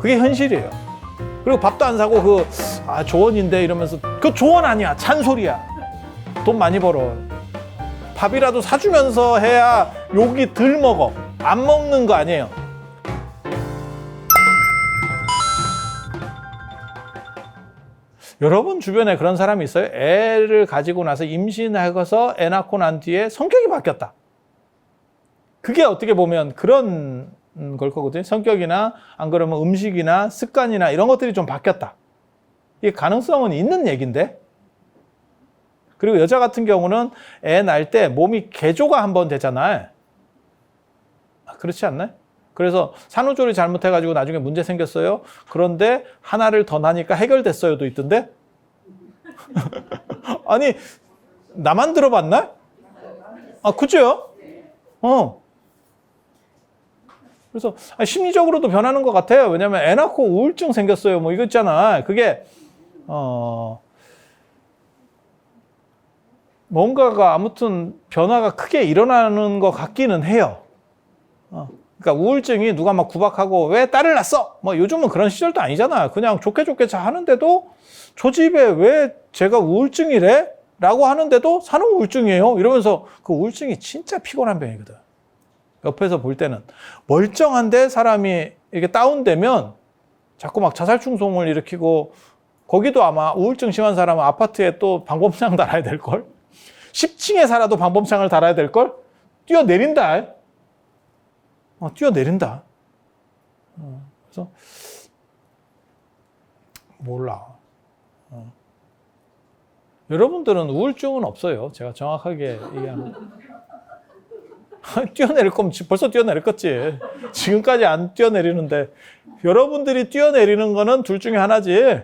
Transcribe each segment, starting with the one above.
그게 현실이에요. 그리고 밥도 안 사고 조언인데 이러면서 그 조언 아니야. 잔소리야. 돈 많이 벌어. 밥이라도 사주면서 해야 욕이 덜 먹어. 안 먹는 거 아니에요. 여러분 주변에 그런 사람이 있어요? 애를 가지고 나서 임신하고서 애 낳고 난 뒤에 성격이 바뀌었다. 그게 어떻게 보면 그런 걸 거거든요. 성격이나 안 그러면 음식이나 습관이나 이런 것들이 좀 바뀌었다. 이게 가능성은 있는 얘기인데. 그리고 여자 같은 경우는 애 낳을 때 몸이 개조가 한번 되잖아요. 그렇지 않나요? 그래서 산후조리 잘못해가지고 나중에 문제 생겼어요. 그런데 하나를 더 나니까 해결됐어요도 있던데? 아니, 나만 들어봤나? 아, 그죠? 그래서 심리적으로도 변하는 것 같아요. 왜냐면 애 낳고 우울증 생겼어요. 뭐 이거 있잖아. 그게 뭔가가 아무튼 변화가 크게 일어나는 것 같기는 해요. 그러니까 우울증이 누가 막 구박하고 왜 딸을 낳았어? 뭐 요즘은 그런 시절도 아니잖아. 그냥 좋게 좋게 잘 하는데도 저 집에 왜 제가 우울증이래? 라고 하는데도 산후 우울증이에요. 이러면서 그 우울증이 진짜 피곤한 병이거든. 옆에서 볼 때는 멀쩡한데 사람이 이렇게 다운되면 자꾸 막 자살 충동을 일으키고 거기도 아마 우울증 심한 사람은 아파트에 또 방범창 달아야 될걸? 10층에 살아도 방범창을 달아야 될걸? 뛰어내린다. 뛰어내린다. 그래서 몰라. 여러분들은 우울증은 없어요. 제가 정확하게 얘기하면. 뛰어내릴 거면 벌써 뛰어내렸겠지. 지금까지 안 뛰어내리는데 여러분들이 뛰어내리는 거는 둘 중에 하나지.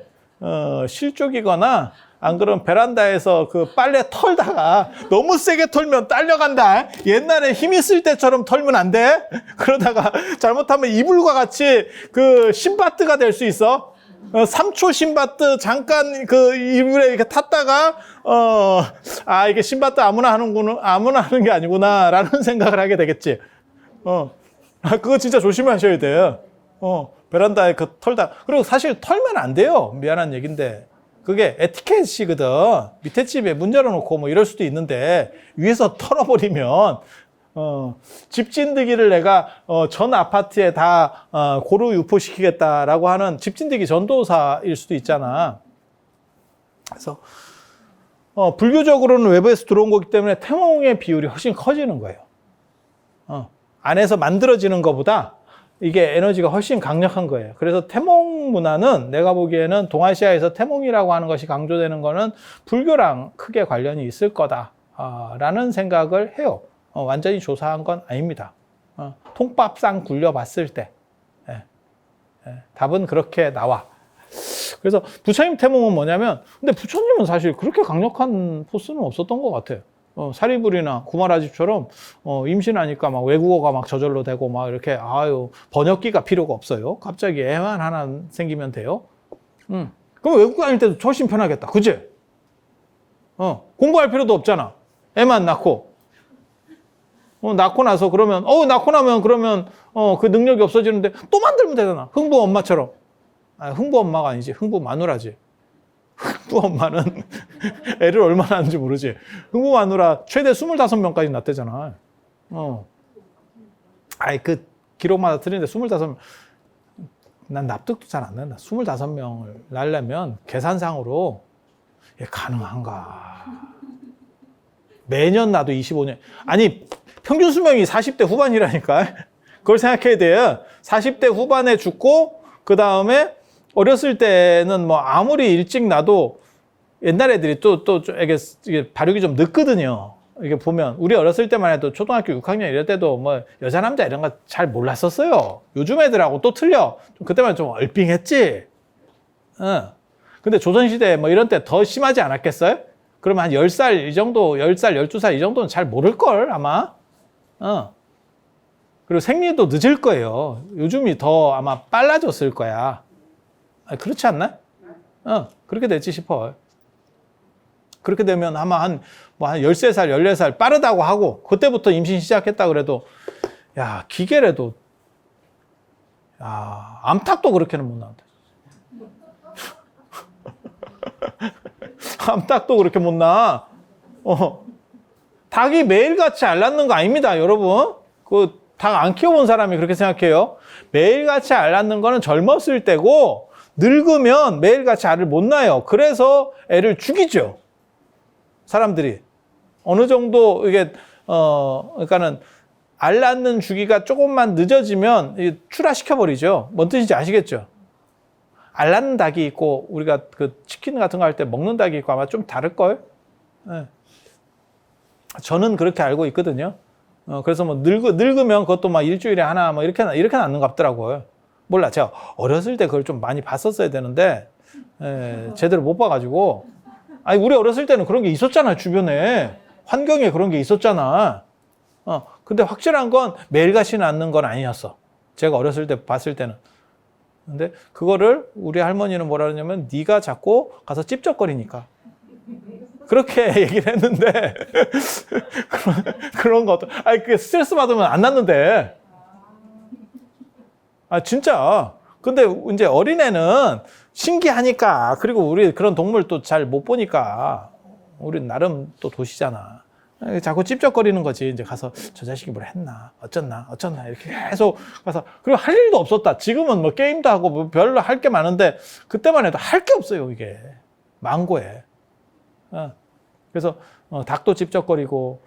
실족이거나 안 그러면 베란다에서 그 빨래 털다가 너무 세게 털면 딸려간다. 옛날에 힘 있을 때처럼 털면 안 돼. 그러다가 잘못하면 이불과 같이 그 신바트가 될 수 있어. 3초 신바트 잠깐 그 이불에 이렇게 탔다가 이게 신바트 아무나 하는 게 아니구나 라는 생각을 하게 되겠지. 그거 진짜 조심하셔야 돼요. 베란다에 그 털다. 그리고 사실 털면 안 돼요. 미안한 얘기인데. 그게 에티켓이거든. 밑에 집에 문 열어놓고 뭐 이럴 수도 있는데 위에서 털어버리면 집 진드기를 내가 전 아파트에 다 고루 유포시키겠다라고 하는 집 진드기 전도사일 수도 있잖아. 그래서 불교적으로는 외부에서 들어온 거기 때문에 태몽의 비율이 훨씬 커지는 거예요. 안에서 만들어지는 것보다 이게 에너지가 훨씬 강력한 거예요. 그래서 태몽 문화는 내가 보기에는 동아시아에서 태몽이라고 하는 것이 강조되는 거는 불교랑 크게 관련이 있을 거다라는 생각을 해요. 완전히 조사한 건 아닙니다. 통밥상 굴려봤을 때 답은 그렇게 나와. 그래서 부처님 태몽은 뭐냐면, 근데 부처님은 사실 그렇게 강력한 포스는 없었던 것 같아요. 사리불이나 구마라집처럼 임신하니까 막 외국어가 막 저절로 되고 막 이렇게 번역기가 필요가 없어요. 갑자기 애만 하나 생기면 돼요. 그럼 외국 다닐 때도 훨씬 편하겠다. 그치? 공부할 필요도 없잖아. 애만 낳고. 낳고 나서 그러면 낳고 나면 그러면 그 능력이 없어지는데 또 만들면 되잖아. 흥부 엄마처럼. 흥부 엄마가 아니지. 흥부 마누라지. 흥부 엄마는 애를 얼마나 하는지 모르지. 흥부 마누라 최대 25명까지 낳대잖아. 그 기록마다 틀린데 25명. 난 납득도 잘 안 된다. 25명을 낳으려면 계산상으로 가능한가. 매년 나도 25년. 아니, 평균 수명이 40대 후반이라니까. 그걸 생각해야 돼요. 40대 후반에 죽고, 그 다음에 어렸을 때는 뭐 아무리 일찍 나도 옛날 애들이 또 이게 발육이 좀 늦거든요. 이게 보면 우리 어렸을 때만 해도 초등학교 6학년 이럴 때도 뭐 여자 남자 이런 거 잘 몰랐었어요. 요즘 애들하고 또 틀려. 그때만 좀 얼빙했지. 근데 조선시대 뭐 이런 때 더 심하지 않았겠어요? 그러면 한 10살 이 정도, 10살, 12살 이 정도는 잘 모를걸 아마. 그리고 생리도 늦을 거예요. 요즘이 더 아마 빨라졌을 거야. 그렇지 않나? 그렇게 됐지 싶어. 그렇게 되면 아마 한 13살, 14살 빠르다고 하고, 그때부터 임신 시작했다 그래도, 기계라도, 야, 암탉도 그렇게는 못 낳는다. 암탉도 그렇게 못 낳아. 닭이 매일같이 알 낳는 거 아닙니다, 여러분. 그 닭 안 키워본 사람이 그렇게 생각해요. 매일같이 알 낳는 거는 젊었을 때고 늙으면 매일같이 알을 못 낳아요. 그래서 애를 죽이죠. 사람들이. 어느 정도 이게 그러니까는 알 낳는 주기가 조금만 늦어지면 출하시켜버리죠. 뭔 뜻인지 아시겠죠? 알 낳는 닭이 있고 우리가 그 치킨 같은 거 할 때 먹는 닭이 있고 아마 좀 다를걸? 네. 저는 그렇게 알고 있거든요. 그래서 뭐 늙으면 그것도 막 일주일에 하나 뭐 이렇게 낳는 것 같더라고요. 몰라. 제가 어렸을 때 그걸 좀 많이 봤었어야 되는데, 제대로 못 봐가지고. 아니, 우리 어렸을 때는 그런 게 있었잖아, 주변에. 환경에 그런 게 있었잖아. 근데 확실한 건 매일같이 낳는 건 아니었어. 제가 어렸을 때 봤을 때는. 근데 그거를 우리 할머니는 뭐라 그러냐면, 네가 자꾸 가서 찝쩍거리니까. 그렇게 얘기를 했는데, 그런 것도, 아니, 그 스트레스 받으면 안 낳는데. 아, 진짜. 근데 이제 어린애는 신기하니까, 그리고 우리 그런 동물 또 잘 못 보니까, 우리 나름 또 도시잖아. 자꾸 찝쩍거리는 거지. 이제 가서 저 자식이 뭘 했나, 어쩌나, 이렇게 계속 가서. 그리고 할 일도 없었다. 지금은 뭐 게임도 하고 뭐 별로 할 게 많은데, 그때만 해도 할 게 없어요, 이게. 망고에. 그래서 닭도 찝쩍거리고,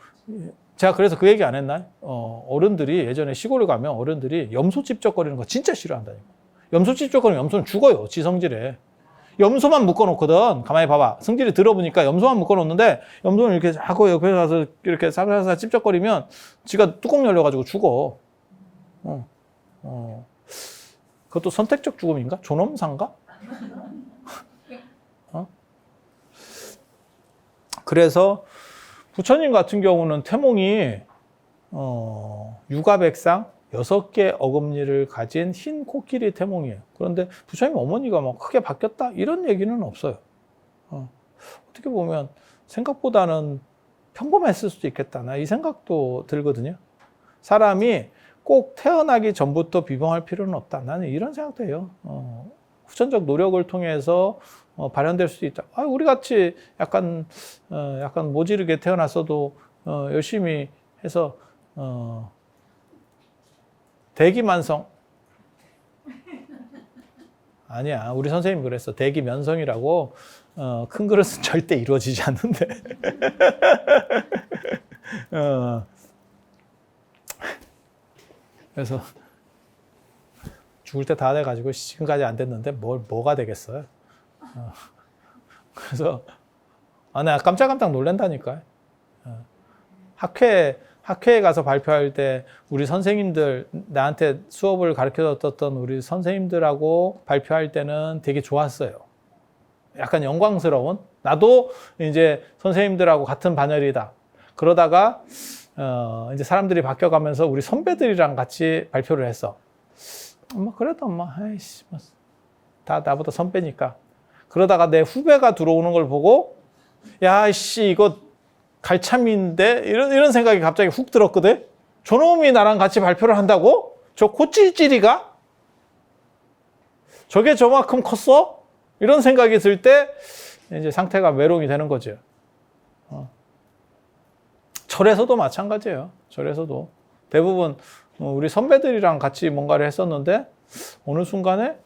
제가 그래서 그 얘기 안 했나요? 어른들이 예전에 시골에 가면 어른들이 염소 찝쩍거리는 거 진짜 싫어한다니까. 염소 찝쩍거리면 염소는 죽어요, 지 성질에. 염소만 묶어놓거든. 가만히 봐봐. 성질이 들어보니까 염소만 묶어놓는데 염소는 이렇게 자꾸 옆에 가서 이렇게 사사사 찝쩍거리면 지가 뚜껑 열려가지고 죽어. 그것도 선택적 죽음인가? 존엄사인가? 그래서 부처님 같은 경우는 태몽이 육아백상 6개 어금니를 가진 흰 코끼리 태몽이에요. 그런데 부처님 어머니가 막 크게 바뀌었다 이런 얘기는 없어요. 어떻게 보면 생각보다는 평범했을 수도 있겠다. 나 이 생각도 들거든요. 사람이 꼭 태어나기 전부터 비범할 필요는 없다. 나는 이런 생각도 해요. 후천적 노력을 통해서 발현될 수도 있다. 우리 같이 약간 모지르게 태어났어도 열심히 해서 대기만성 아니야. 우리 선생님이 그랬어. 대기면성이라고. 큰 그릇은 절대 이루어지지 않는데. 그래서 죽을 때 다 돼가지고 지금까지 안 됐는데 뭐가 되겠어요. 그래서 내가 깜짝깜짝 놀란다니까. 학회에 가서 발표할 때 우리 선생님들, 나한테 수업을 가르쳐줬던 우리 선생님들하고 발표할 때는 되게 좋았어요. 약간 영광스러운. 나도 이제 선생님들하고 같은 반열이다. 그러다가 이제 사람들이 바뀌어가면서 우리 선배들이랑 같이 발표를 했어. 그래도 아이씨, 다 나보다 선배니까. 그러다가 내 후배가 들어오는 걸 보고, 야, 씨, 이거 갈참인데? 이런 생각이 갑자기 훅 들었거든? 저놈이 나랑 같이 발표를 한다고? 저 코찔찔이가? 저게 저만큼 컸어? 이런 생각이 들 때, 이제 상태가 메롱이 되는 거죠. 절에서도 마찬가지예요. 절에서도. 대부분 우리 선배들이랑 같이 뭔가를 했었는데, 어느 순간에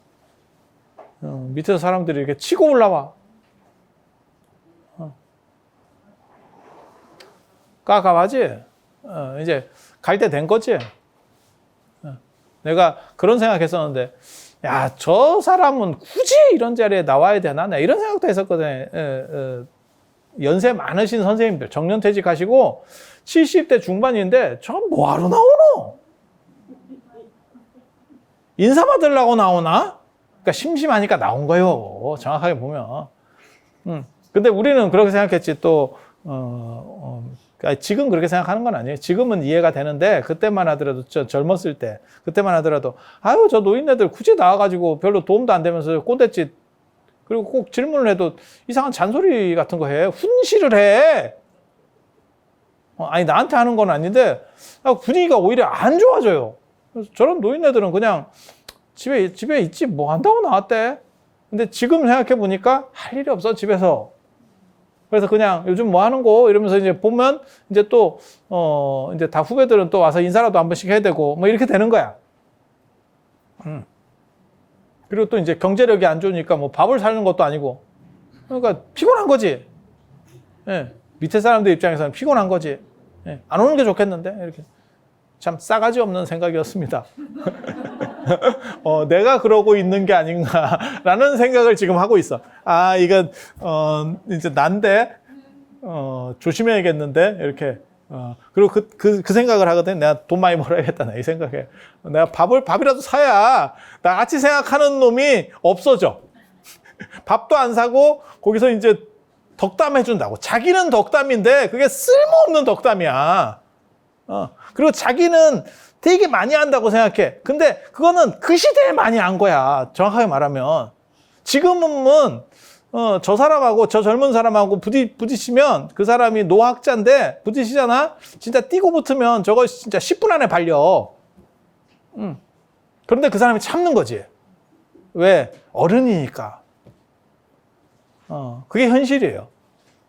밑에서 사람들이 이렇게 치고 올라와. 깝깝하지? 이제 갈 때 된 거지? 내가 그런 생각했었는데, 야, 저 사람은 굳이 이런 자리에 나와야 되나? 나 이런 생각도 했었거든. 연세 많으신 선생님들, 정년퇴직하시고 70대 중반인데, 저 뭐하러 나오노? 인사 받으려고 나오나? 그러니까 심심하니까 나온 거예요. 정확하게 보면. 근데 우리는 그렇게 생각했지. 또 지금 그렇게 생각하는 건 아니에요. 지금은 이해가 되는데 그때만 하더라도 젊었을 때 그때만 하더라도 저 노인네들 굳이 나와가지고 별로 도움도 안 되면서 꼰대짓 그리고 꼭 질문을 해도 이상한 잔소리 같은 거 해. 훈시를 해. 아니 나한테 하는 건 아닌데 분위기가 오히려 안 좋아져요. 그래서 저런 노인네들은 그냥 집에 있지 뭐 한다고 나왔대. 근데 지금 생각해 보니까 할 일이 없어 집에서. 그래서 그냥 요즘 뭐 하는 거 이러면서 이제 보면 이제 또 이제 다 후배들은 또 와서 인사라도 한 번씩 해야 되고 뭐 이렇게 되는 거야. 그리고 또 이제 경제력이 안 좋으니까 뭐 밥을 사는 것도 아니고 그러니까 피곤한 거지. 예. 밑에 사람들 입장에서는 피곤한 거지. 예. 안 오는 게 좋겠는데 이렇게. 참 싸가지 없는 생각이었습니다. 내가 그러고 있는 게 아닌가라는 생각을 지금 하고 있어. 아, 이건 이제 난데 조심해야겠는데 이렇게. 그리고 그 생각을 하거든. 내가 돈 많이 벌어야겠다. 이 생각에. 내가 밥이라도 사야 나 같이 생각하는 놈이 없어져. 밥도 안 사고 거기서 이제 덕담해준다고. 자기는 덕담인데 그게 쓸모없는 덕담이야. 그리고 자기는 되게 많이 한다고 생각해. 근데 그거는 그 시대에 많이 한 거야. 정확하게 말하면. 지금은 저 사람하고 저 젊은 사람하고 부딪히면 그 사람이 노학자인데 부딪히잖아. 진짜 뛰고 붙으면 저거 진짜 10분 안에 발려. 그런데 그 사람이 참는 거지. 왜? 어른이니까. 그게 현실이에요.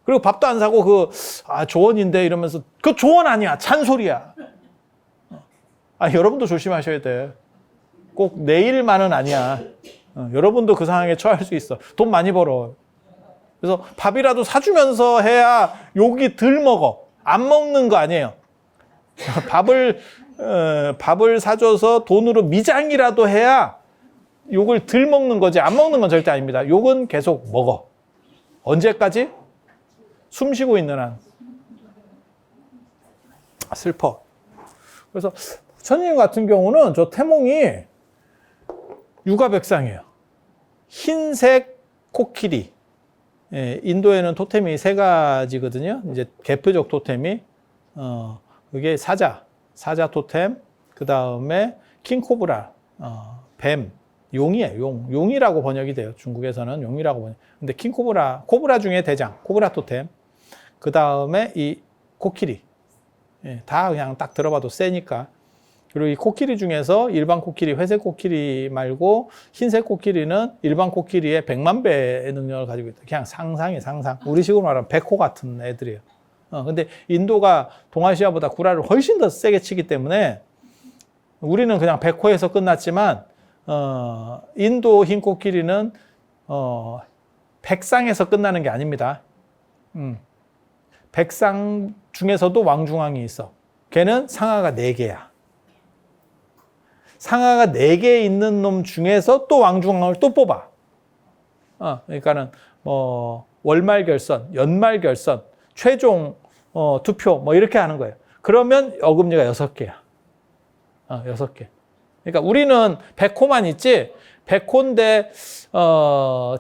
그리고 밥도 안 사고 조언인데 이러면서 그 조언 아니야. 잔소리야. 여러분도 조심하셔야 돼. 꼭 내 일만은 아니야. 여러분도 그 상황에 처할 수 있어. 돈 많이 벌어. 그래서 밥이라도 사주면서 해야 욕이 덜 먹어. 안 먹는 거 아니에요. 밥을 사줘서 돈으로 미장이라도 해야 욕을 덜 먹는 거지. 안 먹는 건 절대 아닙니다. 욕은 계속 먹어. 언제까지? 숨 쉬고 있는 한. 슬퍼. 그래서 부처님 같은 경우는 저 태몽이 육아백상이에요. 흰색 코끼리. 인도에는 토템이 3가지거든요. 이제 개표적 토템이 그게 사자 토템, 그 다음에 킹코브라, 뱀, 용이에요. 용이라고 번역이 돼요. 중국에서는 용이라고 번역. 근데 코브라 중에 대장, 코브라 토템. 그 다음에 이 코끼리. 다 그냥 딱 들어봐도 세니까. 그리고 이 코끼리 중에서 일반 코끼리, 회색 코끼리 말고 흰색 코끼리는 일반 코끼리의 100만 배의 능력을 가지고 있다. 그냥 상상이에요, 상상. 우리 식으로 말하면 백호 같은 애들이에요. 근데 인도가 동아시아보다 구라를 훨씬 더 세게 치기 때문에 우리는 그냥 백호에서 끝났지만 인도 흰 코끼리는 백상에서 끝나는 게 아닙니다. 백상 중에서도 왕중왕이 있어. 걔는 상하가 4개야. 상하가 4개 있는 놈 중에서 또 왕중왕을 또 뽑아. 그러니까는 월말 결선, 연말 결선, 최종 투표 뭐 이렇게 하는 거예요. 그러면 어금니가 6개야. 6개. 그러니까 우리는 백호만 있지, 백호인데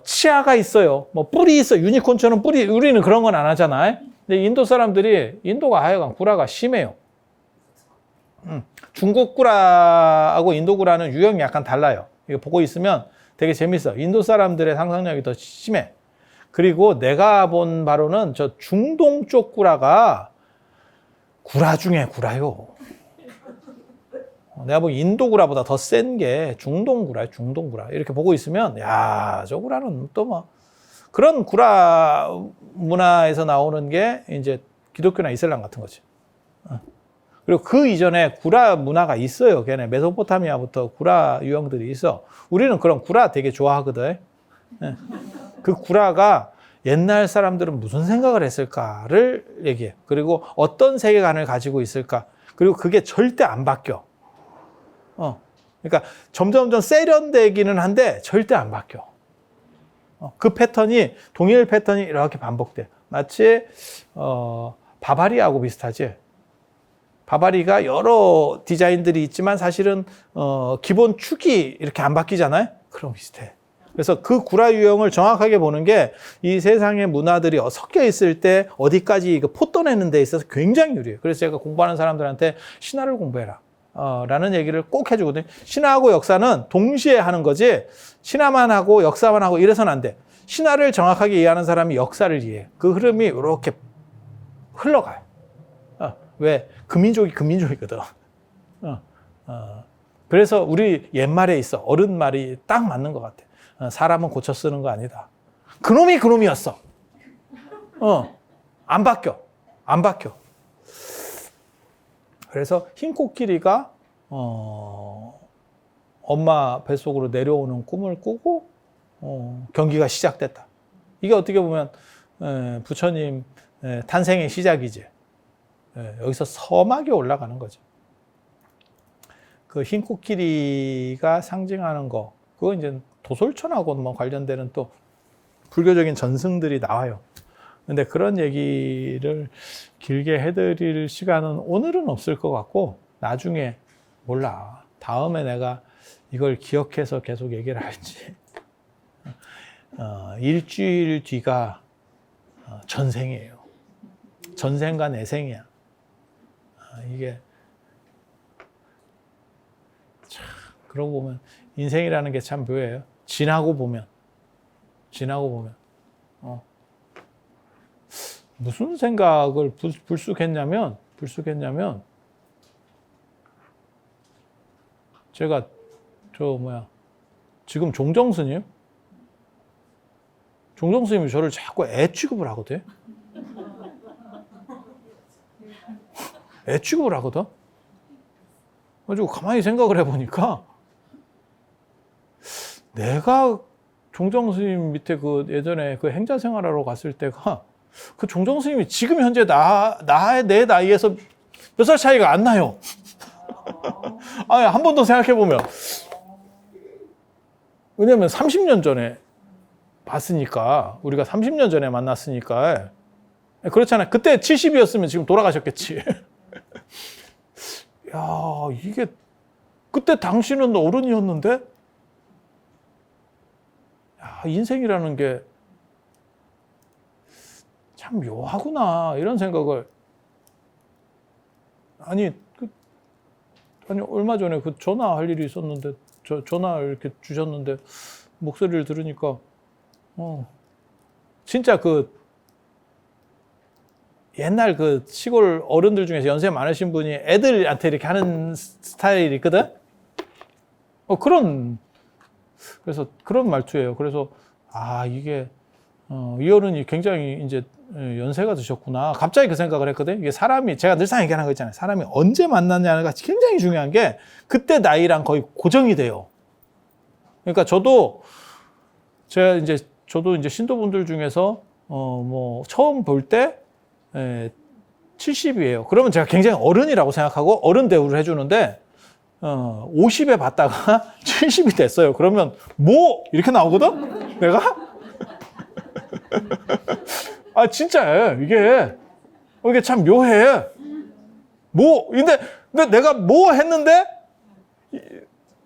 치아가 있어요. 뭐 뿔이 있어. 유니콘처럼 뿔이. 우리는 그런 건 안 하잖아요. 근데 인도 사람들이, 인도가 하여간 구라가 심해요. 중국 구라하고 인도 구라는 유형이 약간 달라요. 이거 보고 있으면 되게 재밌어. 인도 사람들의 상상력이 더 심해. 그리고 내가 본 바로는 저 중동 쪽 구라가 구라 중에 구라요. 내가 보기 인도 구라보다 더 센 게 중동 구라예요. 중동 구라. 이렇게 보고 있으면 야, 저 구라는 또 뭐 그런 구라 문화에서 나오는 게 이제 기독교나 이슬람 같은 거지. 그리고 그 이전에 구라 문화가 있어요. 걔네 메소포타미아부터 구라 유형들이 있어. 우리는 그런 구라 되게 좋아하거든. 그 구라가 옛날 사람들은 무슨 생각을 했을까를 얘기해. 그리고 어떤 세계관을 가지고 있을까. 그리고 그게 절대 안 바뀌어. 그러니까 점점 세련되기는 한데 절대 안 바뀌어. 그 패턴이, 동일 패턴이 이렇게 반복돼. 마치 바바리하고 비슷하지. 바바리가 여러 디자인들이 있지만 사실은 기본 축이 이렇게 안 바뀌잖아요. 그럼 비슷해. 그래서 그 구라 유형을 정확하게 보는 게 이 세상의 문화들이 섞여 있을 때 어디까지 포 떠내는 데 있어서 굉장히 유리해요. 그래서 제가 공부하는 사람들한테 신화를 공부해라 라는 얘기를 꼭 해주거든요. 신화하고 역사는 동시에 하는 거지 신화만 하고 역사만 하고 이래서는 안 돼. 신화를 정확하게 이해하는 사람이 역사를 이해해. 그 흐름이 이렇게 흘러가요. 왜? 그 민족이 그 민족이거든. 그래서 우리 옛말에 있어. 어른 말이 딱 맞는 것 같아. 사람은 고쳐 쓰는 거 아니다. 그놈이 그놈이었어. 안 바뀌어. 안 바뀌어. 그래서 흰 코끼리가 엄마 뱃속으로 내려오는 꿈을 꾸고 경기가 시작됐다. 이게 어떻게 보면 부처님 탄생의 시작이지. 여기서 서막에 올라가는 거죠. 그 흰 코끼리가 상징하는 거, 그거 이제 도솔천하고 뭐 관련되는 또 불교적인 전승들이 나와요. 근데 그런 얘기를 길게 해드릴 시간은 오늘은 없을 것 같고, 나중에 몰라. 다음에 내가 이걸 기억해서 계속 얘기를 할지. 일주일 뒤가 전생이에요. 전생과 내생이야. 이게 참, 그러고 보면 인생이라는 게 참 묘해요. 지나고 보면 무슨 생각을 불쑥했냐면 제가 지금 종정스님 종정스님이 저를 자꾸 애 취급을 하거든. 애 취급을 하거든. 그래가지고 가만히 생각을 해보니까 내가 종정스님 밑에 그 예전에 그 행자 생활하러 갔을 때가 그 종정스님이 지금 현재 내 나이에서 몇 살 차이가 안 나요. 아니, 한 번 더 생각해보면. 왜냐면 30년 전에 봤으니까, 우리가 30년 전에 만났으니까. 그렇잖아요. 그때 70이었으면 지금 돌아가셨겠지. 야, 이게, 그때 당신은 어른이었는데? 야, 인생이라는 게 참 묘하구나, 이런 생각을. 아니, 얼마 전에 그 전화할 일이 있었는데, 전화 이렇게 주셨는데, 목소리를 들으니까, 진짜 옛날 시골 어른들 중에서 연세 많으신 분이 애들한테 이렇게 하는 스타일이 있거든? 그래서 그런 말투예요. 그래서, 이게, 이 어른이 굉장히 이제 연세가 드셨구나. 갑자기 그 생각을 했거든. 이게 사람이, 제가 늘상 얘기하는 거 있잖아요. 사람이 언제 만났냐가 굉장히 중요한 게, 그때 나이랑 거의 고정이 돼요. 그러니까 저도 이제 신도분들 중에서, 처음 볼 때, 70이에요. 그러면 제가 굉장히 어른이라고 생각하고 어른 대우를 해주는데, 50에 봤다가 70이 됐어요. 그러면, 이렇게 나오거든? 내가? 진짜예요. 이게 참 묘해. 근데 내가 했는데,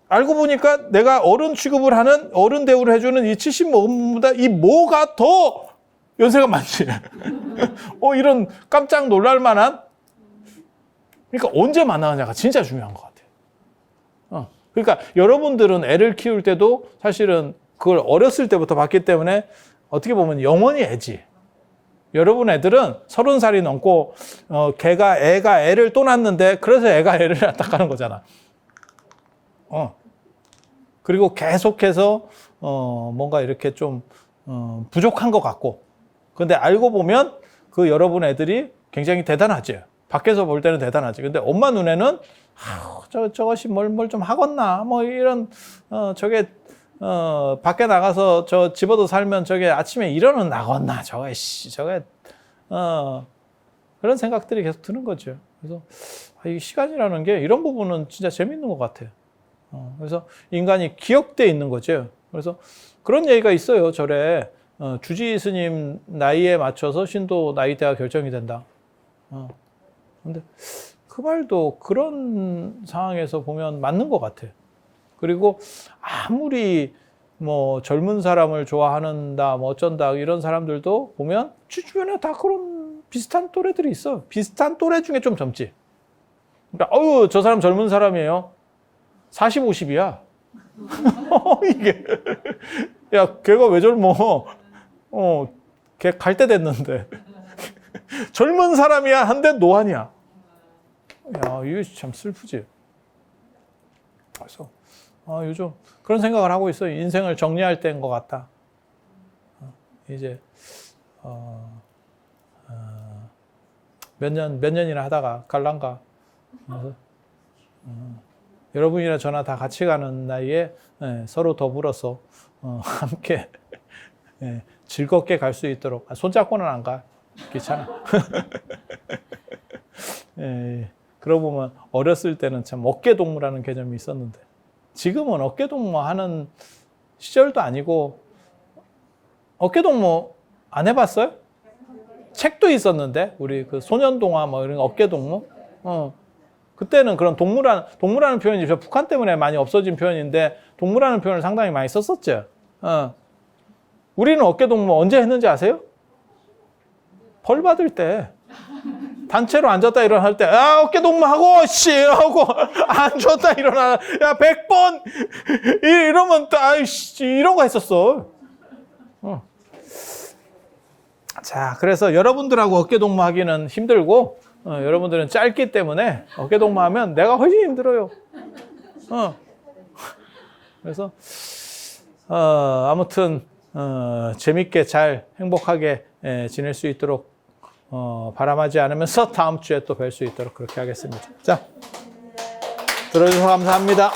알고 보니까 내가 어른 취급을 하는, 어른 대우를 해주는 이 70보다 이 뭐가 더 연세가 많지. 이런 깜짝 놀랄 만한. 그러니까 언제 만나느냐가 진짜 중요한 것 같아요. 그러니까 여러분들은 애를 키울 때도 사실은 그걸 어렸을 때부터 봤기 때문에 어떻게 보면 영원히 애지. 여러분 애들은 30살이 넘고, 애가 애를 또 낳는데, 그래서 애가 애를 낳았다는 거잖아. 그리고 계속해서, 뭔가 이렇게 좀, 부족한 것 같고. 근데 알고 보면 그 여러분 애들이 굉장히 대단하지. 밖에서 볼 때는 대단하지. 근데 엄마 눈에는, 저것이 뭘 좀 하겠나. 이런, 저게, 밖에 나가서 집어도 살면 저게 아침에 일어는 나겠나. 저게, 그런 생각들이 계속 드는 거죠. 그래서, 이 시간이라는 게 이런 부분은 진짜 재밌는 것 같아요. 그래서 인간이 기억돼 있는 거죠. 그래서 그런 얘기가 있어요. 절에, 주지 스님 나이에 맞춰서 신도 나이대가 결정이 된다. 근데 그 말도 그런 상황에서 보면 맞는 것 같아요. 그리고 아무리 젊은 사람을 좋아한다, 어쩐다, 이런 사람들도 보면 주변에 다 그런 비슷한 또래들이 있어. 비슷한 또래 중에 좀 젊지. 그러니까, 저 사람 젊은 사람이에요. 40, 50이야. 이게. 야, 걔가 왜 젊어? 걔 갈 때 됐는데. 젊은 사람이야 한데 노안이야. 야, 이거 참 슬프지. 그래서 요즘 그런 생각을 하고 있어요. 인생을 정리할 때인 것 같다. 이제 몇 년이나 하다가 갈란가. 그래서 여러분이나 저나 다 같이 가는 나이에 서로 더불어서 함께 즐겁게 갈 수 있도록. 손잡고는 안 가. 귀찮아. 그러고 보면 어렸을 때는 참 어깨동무라는 개념이 있었는데 지금은 어깨동무 하는 시절도 아니고 어깨동무 안 해봤어요? 책도 있었는데 우리 그 소년동화 뭐 이런 어깨동무. 그때는 그런 동무라는 표현이 북한 때문에 많이 없어진 표현인데 동무라는 표현을 상당히 많이 썼었죠. 우리는 어깨동무 언제 했는지 아세요? 벌 받을 때. 단체로 앉았다 일어날 때, 야, 어깨동무하고, 하고, 앉았다 일어나, 야, 100번! 이러면, 이런 거 했었어. 자, 그래서 여러분들하고 어깨동무 하기는 힘들고, 여러분들은 짧기 때문에 어깨동무 하면 내가 훨씬 힘들어요. 그래서, 아무튼, 재밌게 잘 행복하게 지낼 수 있도록 바람하지 않으면서 다음 주에 또 뵐 수 있도록 그렇게 하겠습니다. 자, 들어주셔서 감사합니다.